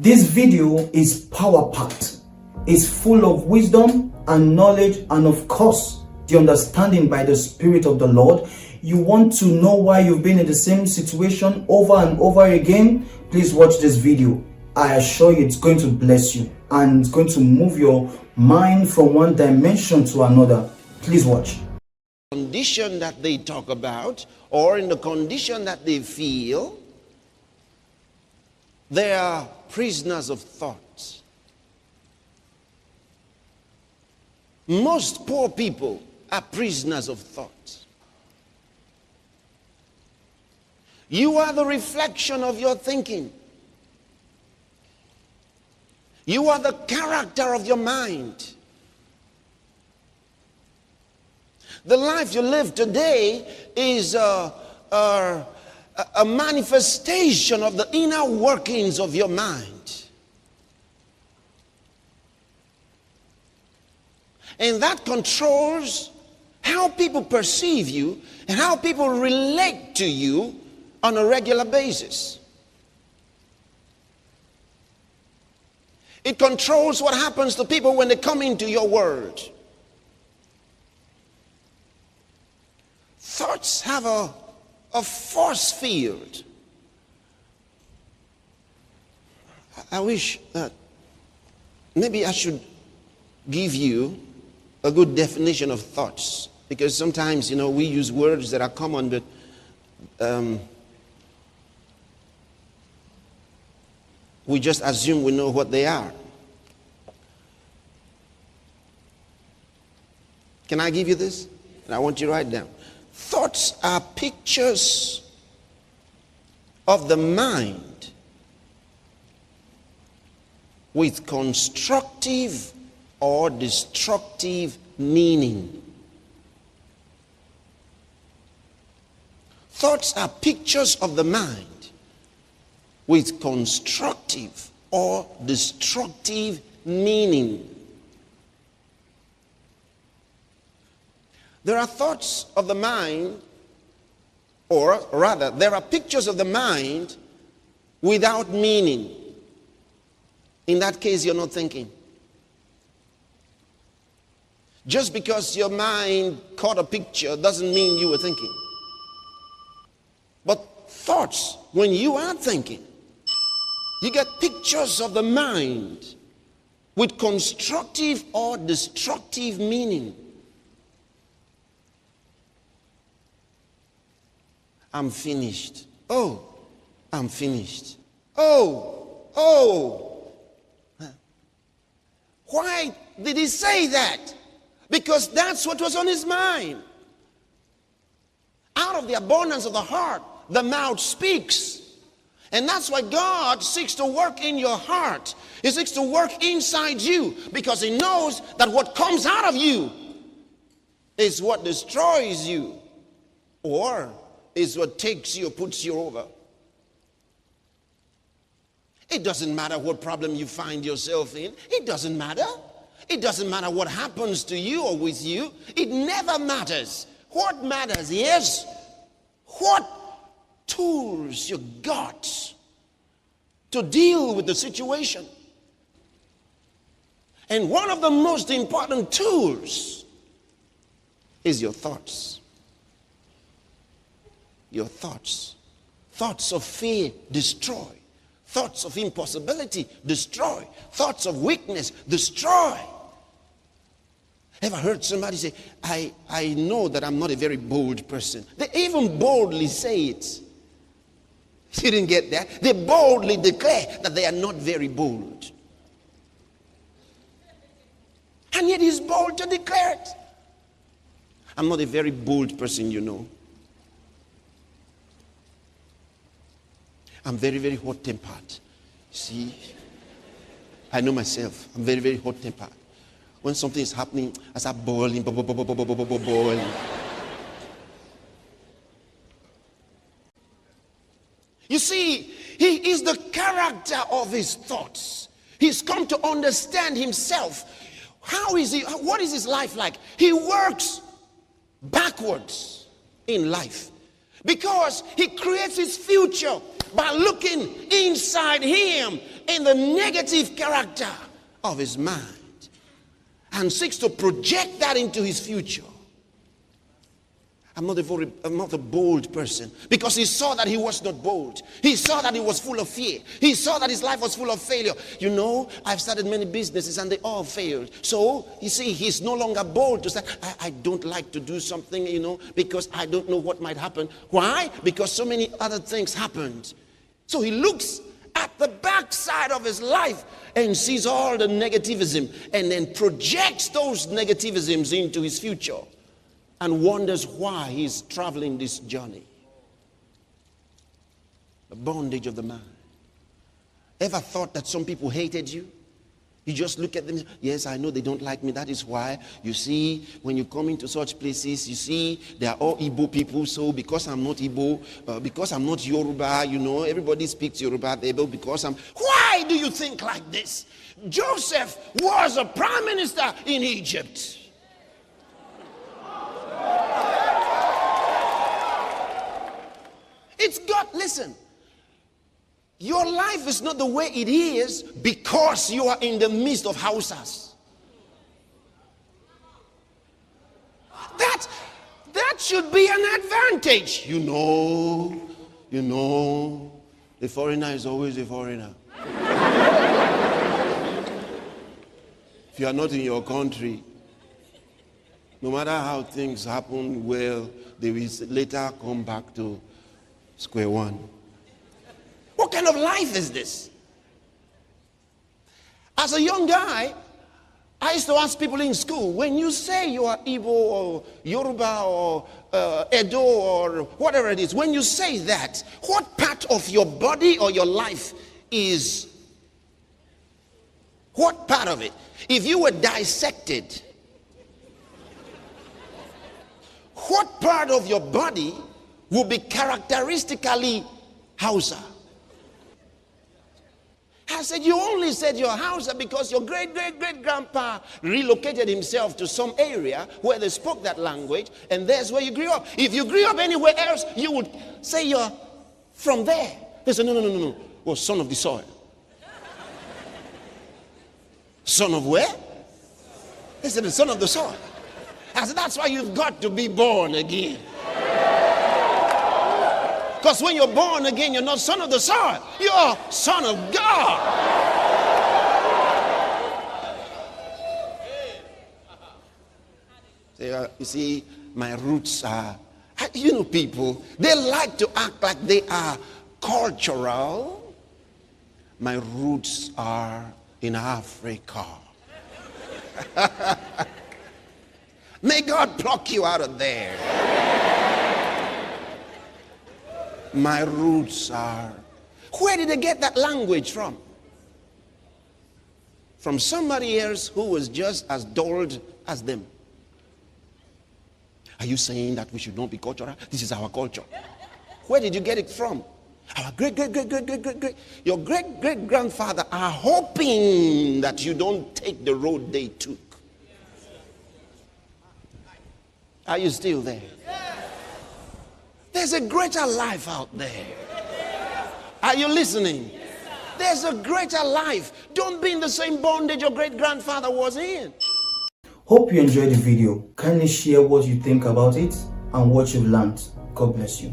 This video is power-packed. It's full of wisdom and knowledge, and of course, the understanding by the Spirit of the Lord. You want to know why you've been in the same situation over and over again? Please watch this video. I assure you it's going to bless you and it's going to move your mind from one dimension to another. Please watch. Condition that they talk about, or in the condition that they feel, they are prisoners of thoughts. Most poor people are prisoners of thoughts. You are the reflection of your thinking. You are the character of your mind. The life you live today is a manifestation of the inner workings of your mind. And that controls how people perceive you and how people relate to you on a regular basis. It controls what happens to people when they come into your world. Thoughts have a force field. I wish that maybe I should give you a good definition of thoughts, because sometimes, we use words that are common, but we just assume we know what they are. Can I give you this? And I want you to write down. Thoughts are pictures of the mind with constructive or destructive meaning. Thoughts are pictures of the mind with constructive or destructive meaning. There are thoughts of the mind, or rather, there are pictures of the mind without meaning. In that case, you're not thinking. Just because your mind caught a picture doesn't mean you were thinking. But thoughts, when you are thinking, you get pictures of the mind with constructive or destructive meaning. I'm finished. Oh, I'm finished. Oh. Why did he say that? Because that's what was on his mind. Out of the abundance of the heart, the mouth speaks. And that's why God seeks to work in your heart. He seeks to work inside you, because he knows that what comes out of you is what destroys you, or is what takes you, puts you over. It doesn't matter what problem you find yourself in. It doesn't matter. It doesn't matter what happens to you or with you. It never matters. What matters is what tools you got to deal with the situation. And one of the most important tools is your thoughts. Your thoughts. Thoughts of fear, destroy. Thoughts of impossibility, destroy. Thoughts of weakness, destroy. Ever heard somebody say, I know that I'm not a very bold person? They even boldly say it. You didn't get that? They boldly declare that they are not very bold. And yet he's bold to declare it. I'm not a very bold person, I'm very, very hot-tempered. See? I know myself. I'm very, very hot-tempered. When something is happening, I start boiling, boiling. You see, he is the character of his thoughts. He's come to understand himself. How is he? What is his life like? He works backwards in life. Because he creates his future by looking inside him in the negative character of his mind and seeks to project that into his future. I'm not a bold person, because he saw that he was not bold. He saw that he was full of fear. He saw that his life was full of failure. You know, I've started many businesses and they all failed. So, you see, he's no longer bold to say, I don't like to do something, you know, because I don't know what might happen. Why? Because so many other things happened. So he looks at the backside of his life and sees all the negativism and then projects those negativisms into his future and wonders why he's traveling this journey. The bondage of the mind. Ever thought that some people hated you? You just look at them, yes, I know they don't like me. That is why, you see, when you come into such places, you see, they are all Igbo people. So because I'm not Igbo, because I'm not Yoruba, you know, everybody speaks Yoruba, because I'm... Why do you think like this? Joseph was a prime minister in Egypt. It's God. Listen, your life is not the way it is because you are in the midst of Hausas. That should be an advantage. You know, a foreigner is always a foreigner. If you are not in your country, no matter how things happen, well, they will later come back to square one. What kind of life is this? As a young guy, I used to ask people in school, when you say you are Igbo or Yoruba or Edo or whatever it is, when you say that, what part of your body or your life is, what part of it? If you were dissected, what part of your body will be characteristically Hausa? I said, you only said you're Hausa because your great-great-great-grandpa relocated himself to some area where they spoke that language, and that's where you grew up. If you grew up anywhere else, you would say you're from there. They said, no. Well, son of the soil. Son of where? They said, the son of the soil. I said, that's why you've got to be born again. Because when you're born again, you're not son of the soil. You're son of God. You see, my roots are, you know, people, they like to act like they are cultural. My roots are in Africa. May God pluck you out of there. My roots are... Where did they get that language from? From somebody else who was just as dulled as them. Are you saying that we should not be cultural? This is our culture. Where did you get it from? Our great. Your great-great-grandfather are hoping that you don't take the road they took. Are you still there? There's a greater life out there. Are you listening? There's a greater life. Don't be in the same bondage your great-grandfather was in. Hope you enjoyed the video. Kindly share what you think about it and what you've learned. God bless you.